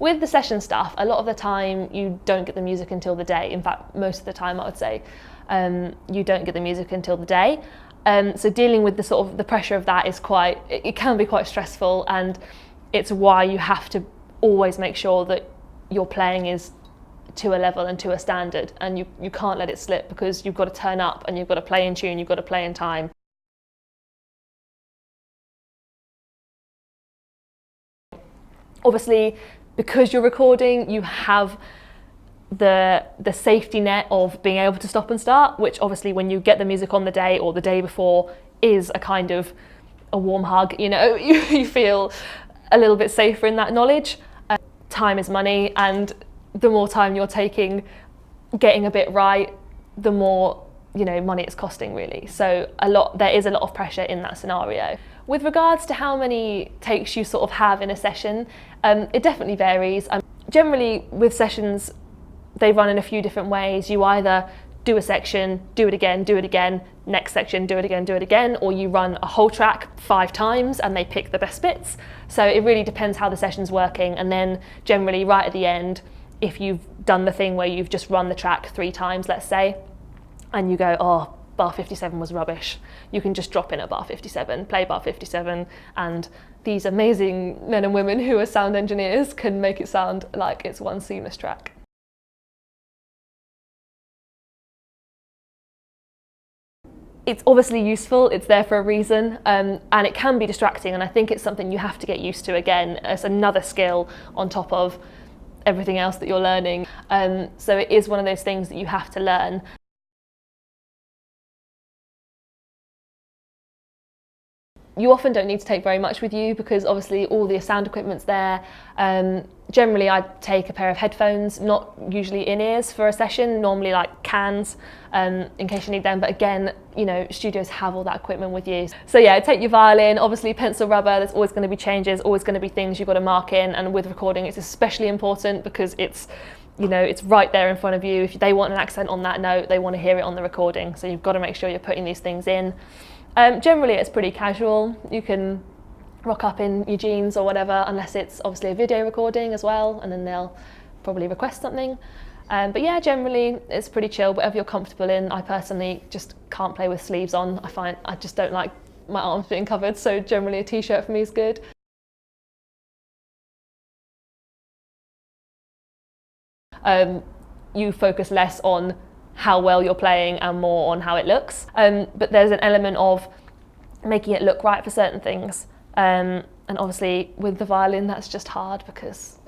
With the session stuff, a lot of the time you don't get the music until the day. In fact, most of the time I would say you don't get the music until the day. So dealing with the sort of the pressure of that is it can be quite stressful, and it's why you have to always make sure that your playing is to a level and to a standard, and you can't let it slip, because you've got to turn up and you've got to play in tune, you've got to play in time. Obviously, because you're recording, you have the safety net of being able to stop and start, which obviously when you get the music on the day or the day before is a kind of a warm hug, you know. You feel a little bit safer in that knowledge. Time is money, and the more time you're taking getting a bit right, the more money it's costing, really. So there is a lot of pressure in that scenario. With regards to how many takes you sort of have in a session, it definitely varies. Generally with sessions, they run in a few different ways. You either do a section, do it again, next section, do it again, or you run a whole track 5 times and they pick the best bits. So it really depends how the session's working, and then generally right at the end, if you've done the thing where you've just run the track 3 times, let's say, and you go, oh, bar 57 was rubbish, you can just drop in at bar 57, play bar 57, and these amazing men and women who are sound engineers can make it sound like it's one seamless track. It's obviously useful, it's there for a reason, and it can be distracting, and I think it's something you have to get used to. Again, it's another skill on top of everything else that you're learning. So it is one of those things that you have to learn. You often don't need to take very much with you, because obviously all the sound equipment's there. Generally I'd take a pair of headphones, not usually in-ears for a session, normally like cans, in case you need them, but again, studios have all that equipment with you. So yeah, take your violin, obviously pencil rubber, there's always going to be changes, always going to be things you've got to mark in, and with recording it's especially important because it's right there in front of you. If they want an accent on that note, they want to hear it on the recording, so you've got to make sure you're putting these things in. Generally it's pretty casual. You can rock up in your jeans or whatever, unless it's obviously a video recording as well, and then they'll probably request something. But yeah, generally it's pretty chill, whatever you're comfortable in. I personally just can't play with sleeves on. I just don't like my arms being covered, so generally a t-shirt for me is good. You focus less on how well you're playing and more on how it looks. But there's an element of making it look right for certain things. And obviously with the violin, that's just hard because,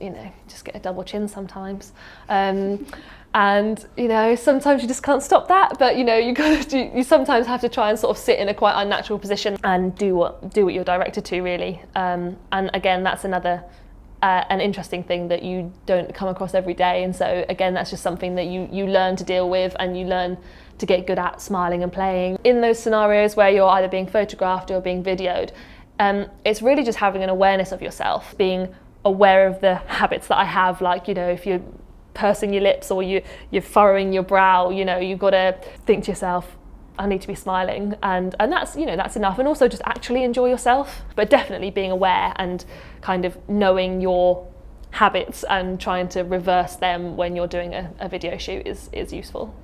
just get a double chin sometimes. And, sometimes you just can't stop that, but you sometimes have to try and sort of sit in a quite unnatural position and do what you're directed to, really. And again, that's an interesting thing that you don't come across every day, and so again that's just something that you learn to deal with, and you learn to get good at smiling and playing. In those scenarios where you're either being photographed or being videoed, it's really just having an awareness of yourself, being aware of the habits that I have, like if you're pursing your lips or you're furrowing your brow, you've got to think to yourself, I need to be smiling, and that's that's enough, and also just actually enjoy yourself, but definitely being aware and kind of knowing your habits and trying to reverse them when you're doing a video shoot is useful.